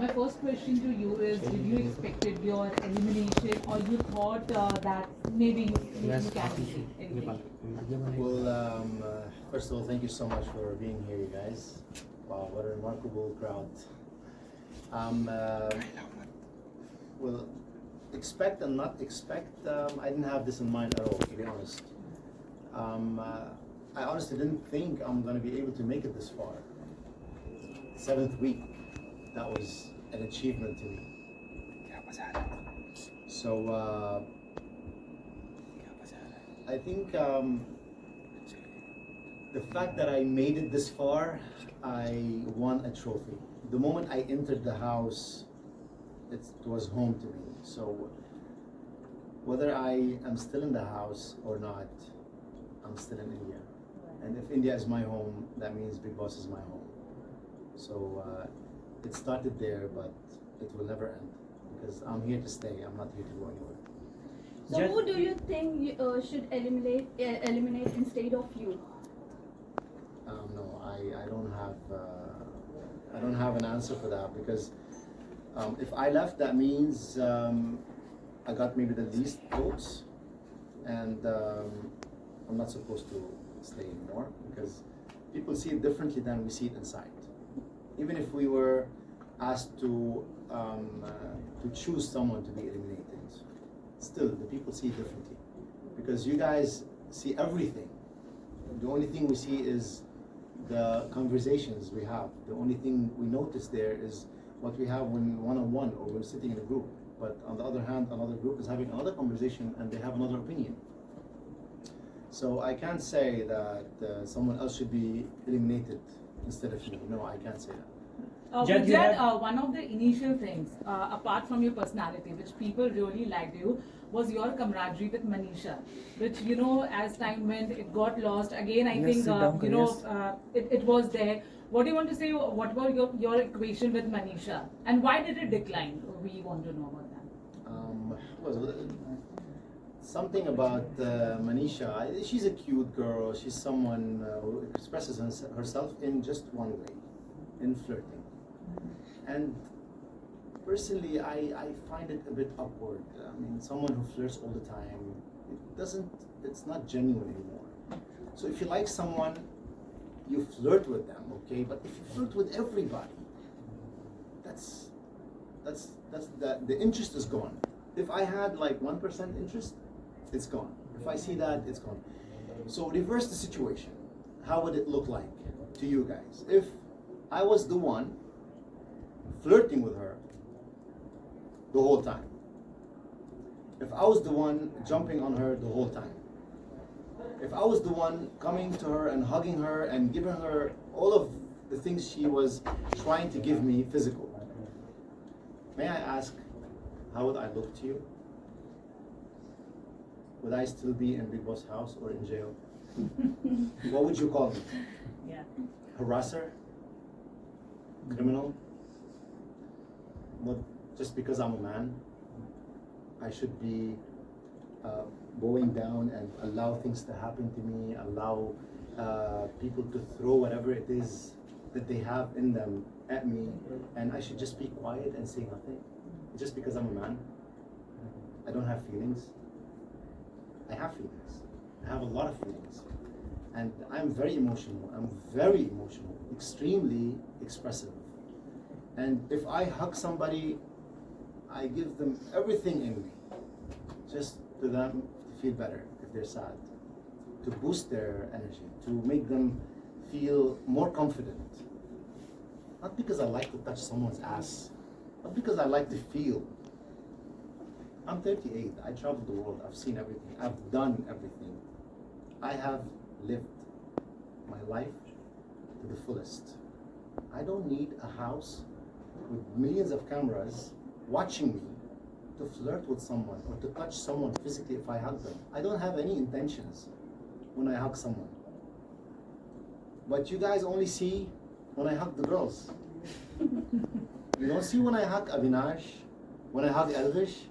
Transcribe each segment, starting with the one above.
My first question to you is: did you expected your elimination, or you thought that maybe you can be eliminated? Well, first of all, thank you so much for being here, you guys. Wow, what a remarkable crowd. Well, expect and not expect, I didn't have this in mind at all, to be honest. I honestly didn't think I'm going to be able to make it this far. 7th week, that was an achievement to me. So, I think the fact that I made it this far, I won a trophy. The moment I entered the house, it was home to me. So whether I am still in the house or not, I'm still in India. And if India is my home, that means Bigg Boss is my home. So it started there, but it will never end because I'm here to stay. I'm not here to go anywhere. So who do you think should eliminate instead of you? No, I don't have an answer for that because if I left, that means I got maybe the least votes, and I'm not supposed to stay anymore because people see it differently than we see it inside. Even if we were asked to choose someone to be eliminated, still the people see it differently because you guys see everything. The only thing we see is the conversations we have. The only thing we notice there is what we have when one-on-one or we're sitting in a group. But on the other hand, another group is having another conversation and they have another opinion. So I can't say that someone else should be eliminated instead of me. No, I can't say that. One of the initial things, apart from your personality, which people really liked you, was your camaraderie with Manisha, which, as time went, it got lost. Again, I think, it was there. What do you want to say? What about your equation with Manisha? And why did it decline? We want to know about that. Something about Manisha. She's a cute girl. She's someone who expresses herself in just one way, in flirting. And personally, I find it a bit awkward. I mean, someone who flirts all the time, it's not genuine anymore. So if you like someone, you flirt with them, okay? But if you flirt with everybody, the interest is gone. If I had like 1% interest, it's gone. If I see that, it's gone. So reverse the situation. How would it look like to you guys? If I was the one flirting with her the whole time. If I was the one jumping on her the whole time. If I was the one coming to her and hugging her and giving her all of the things she was trying to give me physical. May I ask, how would I look to you? Would I still be in Bigg Boss house or in jail? What would you call me? Yeah. Harasser? Criminal? Not just because I'm a man, I should be going down and allow things to happen to me, allow people to throw whatever it is that they have in them at me, and I should just be quiet and say nothing. Just because I'm a man, I don't have feelings. I have feelings. I have a lot of feelings. And I'm very emotional. I'm very emotional, extremely expressive. And if I hug somebody, I give them everything in me, just to them to feel better if they're sad, to boost their energy, to make them feel more confident. Not because I like to touch someone's ass, not because I like to feel. I'm 38, I traveled the world, I've seen everything, I've done everything. I have lived my life to the fullest. I don't need a house with millions of cameras watching me to flirt with someone or to touch someone physically if I hug them. I don't have any intentions when I hug someone. But you guys only see when I hug the girls. You don't see when I hug Avinash, when I hug Elvish,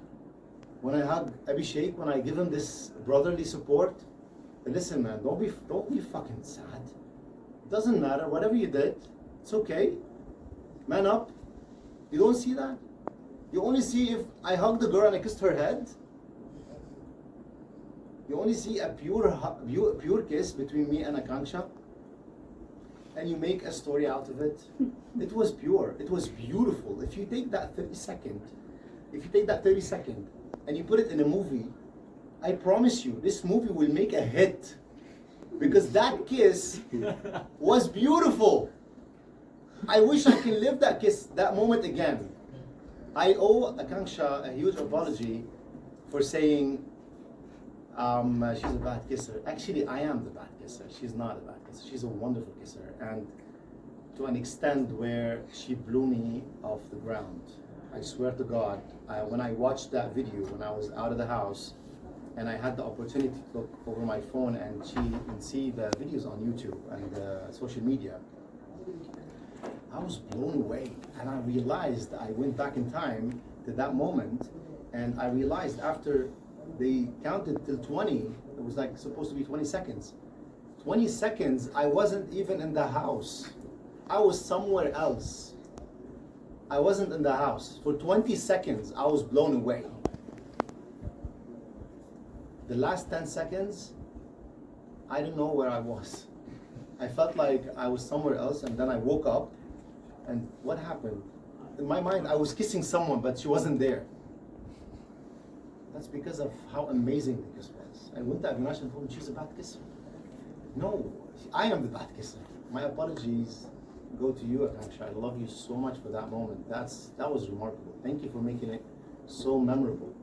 when I hug Abhishek, when I give him this brotherly support. But listen, man, don't be fucking sad. It doesn't matter, whatever you did, it's okay. Man up. You don't see that? You only see if I hugged the girl and I kissed her head. You only see a pure kiss between me and Akanksha, and you make a story out of it. It was pure. It was beautiful. If you take that 30-second, and you put it in a movie, I promise you, this movie will make a hit, because that kiss was beautiful. I wish I can live that moment again. I owe Akanksha a huge apology for saying she's a bad kisser. Actually, I am the bad kisser. She's not a bad kisser. She's a wonderful kisser, and to an extent where she blew me off the ground. I swear to God, when I watched that video when I was out of the house, and I had the opportunity to look over my phone and see the videos on YouTube and social media, I was blown away. And I realized, I went back in time to that moment, and I realized after they counted till 20, it was like supposed to be 20 seconds. 20 seconds, I wasn't even in the house. I was somewhere else. I wasn't in the house. For 20 seconds, I was blown away. The last 10 seconds, I didn't know where I was. I felt like I was somewhere else, and then I woke up, and what happened? In my mind, I was kissing someone, but she wasn't there. That's because of how amazing the kiss was. I went to Avinash and told him she's a bad kisser. No, I am the bad kisser. My apologies go to you, Akanksha. I love you so much for that moment. That was remarkable. Thank you for making it so memorable.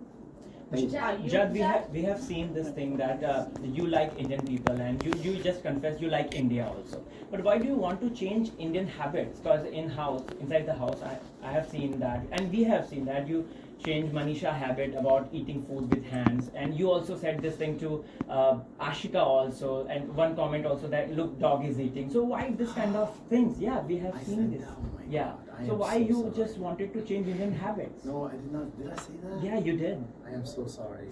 Thank you. Jad, we have seen this thing that you like Indian people, and you just confessed you like India also. But why do you want to change Indian habits? Because inside the house, I have seen that, and we have seen that you change Manisha habit about eating food with hands, and you also said this thing to Ashika also, and one comment also that look, dog is eating. So why this kind of things? Yeah, we have seen this. Oh my yeah. God, So why you sorry. just wanted to change Indian habits? No, I did not. Did I say that? Yeah, you did. I am so sorry.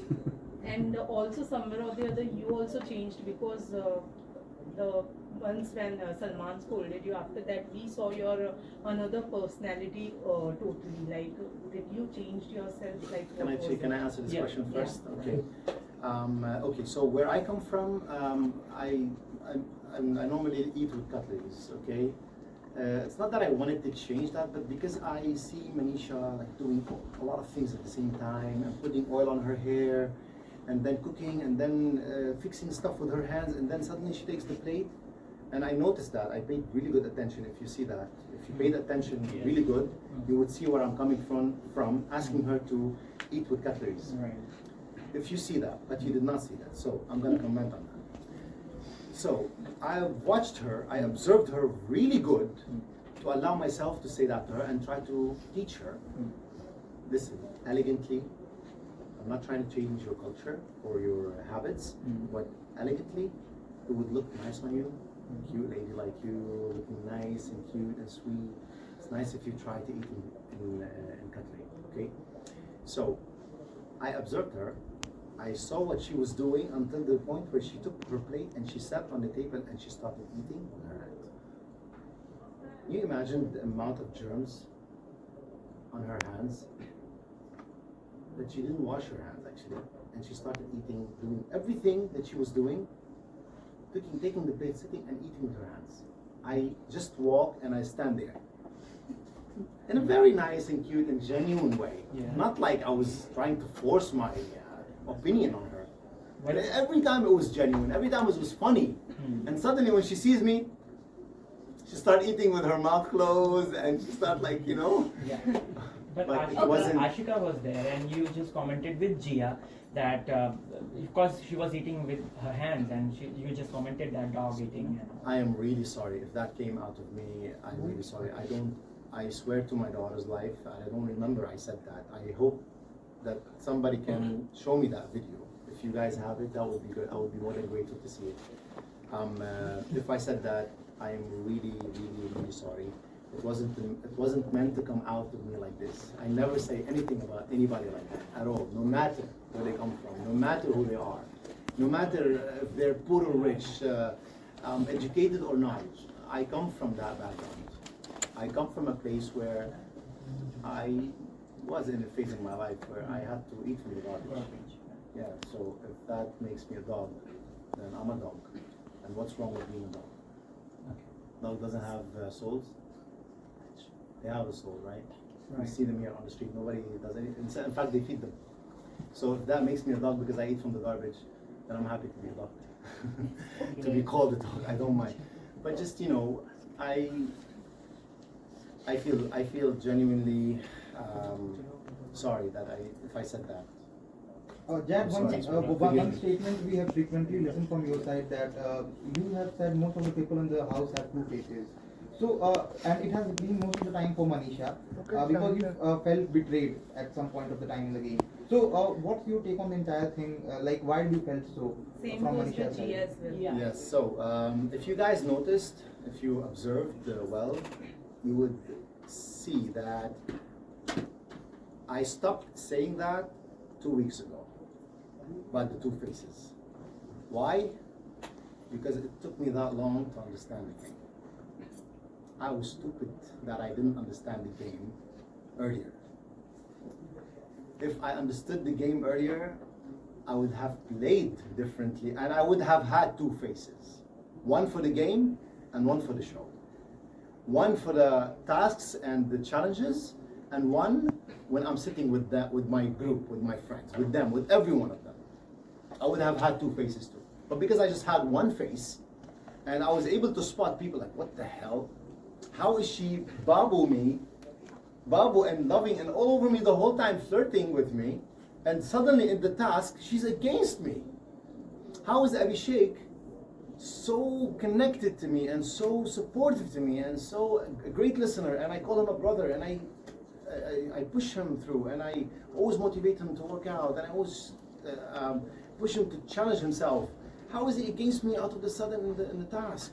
And also somewhere or the other you also changed, because the once when Salman scolded you, after that we saw your another personality totally. Like, did you change yourself? Like, what was Can I it? answer this Yeah. question first? Yeah. Okay. Okay. So where I come from, I normally eat with cutleries. Okay. It's not that I wanted to change that, but because I see Manisha like doing a lot of things at the same time, and putting oil on her hair, and then cooking, and then fixing stuff with her hands, and then suddenly she takes the plate, and I noticed that. I paid really good attention. If you see that, if you paid attention really good, you would see where I'm coming from asking her to eat with cutleries. Right. If you see that, but you did not see that, so I'm gonna comment on that. So I watched her, I observed her really good to allow myself to say that to her and try to teach her. Listen, elegantly, I'm not trying to change your culture or your habits, but elegantly, it would look nice on you. Cute lady like you, looking nice and cute and sweet. It's nice if you try to eat in cutlery, okay? So I observed her. I saw what she was doing until the point where she took her plate and she sat on the table and she started eating with her hand. Can you imagine the amount of germs on her hands? That she didn't wash her hands actually, and she started eating, doing everything that she was doing, taking the plate, sitting and eating with her hands. I just walk and I stand there. In a very nice and cute and genuine way. Yeah. Not like I was trying to force my opinion on her. What But is- every time it was genuine, every time it was funny. And suddenly when she sees me, she started eating with her mouth closed and she started like, Yeah. But But it Ashika, wasn't- Ashika was there, and you just commented with Gia that because she was eating with her hands, and you just commented that dog eating. I am really sorry if that came out of me. I'm really sorry. I swear to my daughter's life, I don't remember I said that. I hope that somebody can show me that video. If you guys have it, that would be good. I would be more than grateful to see it. If I said that, I am really, really, really sorry. It wasn't meant to come out of me like this. I never say anything about anybody like that at all, no matter where they come from, no matter who they are, no matter if they're poor or rich, educated or not. I come from that background. I come from a place where I was in a phase in my life where I had to eat from the garbage. Yeah, so if that makes me a dog, then I'm a dog. And what's wrong with being a dog? Dog doesn't have souls. They have a soul, right? We see them here on the street. Nobody does anything. In fact, they feed them. So if that makes me a dog because I eat from the garbage, then I'm happy to be a dog. To be called a dog, I don't mind. But just I feel genuinely sorry that if I said that. Jack, I'm one sorry. one statement we have frequently listened from your side that you have said most of the people in the house have two faces. So, and it has been most of the time for Manisha because you felt betrayed at some point of the time in the game. So, what's your take on the entire thing? Like, why did you felt so Same from goes Manisha's with G side? as well. Yeah. Yes, so if you guys noticed, if you observed well, you would see that I stopped saying that 2 weeks ago about the two faces. Why? Because it took me that long to understand the game. I was stupid that I didn't understand the game earlier. If I understood the game earlier, I would have played differently and I would have had two faces. One for the game and one for the show. One for the tasks and the challenges, and one when I'm sitting with my group, with my friends, with them, with every one of them. I would have had two faces too. But because I just had one face, and I was able to spot people like, what the hell? How is she Babu and loving and all over me the whole time, flirting with me, and suddenly in the task, she's against me? How is Abhishek so connected to me and so supportive to me and so a great listener, and I call him a brother, and I push him through, and I always motivate him to work out, and I always push him to challenge himself. How is he against me out of the sudden in the task?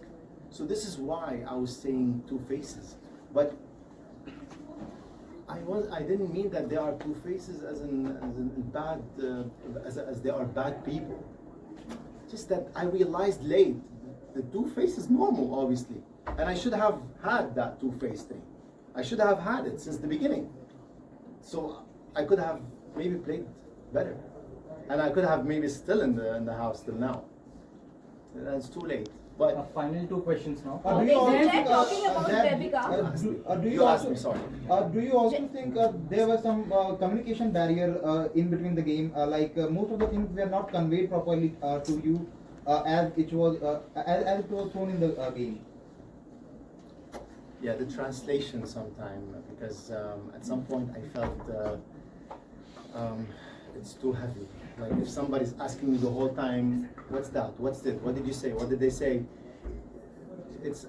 So this is why I was saying two faces. But I didn't mean that they are two faces as in bad as they are bad people. Just that I realized late the two face is normal, obviously, and I should have had that two face thing. I should have had it since the beginning. So I could have maybe played better, and I could have maybe still in the house till now. And it's too late. But Final two questions now. Do you also Jack, think, talking about Jack, Devika. do you asked me, sorry. Do you also think there was some communication barrier in between the game? Most of the things were not conveyed properly to you as it was shown in the game. Yeah, the translation sometime, because at some point I felt it's too heavy. Like if somebody's asking me the whole time, what's that? What's this? What did you say? What did they say? It's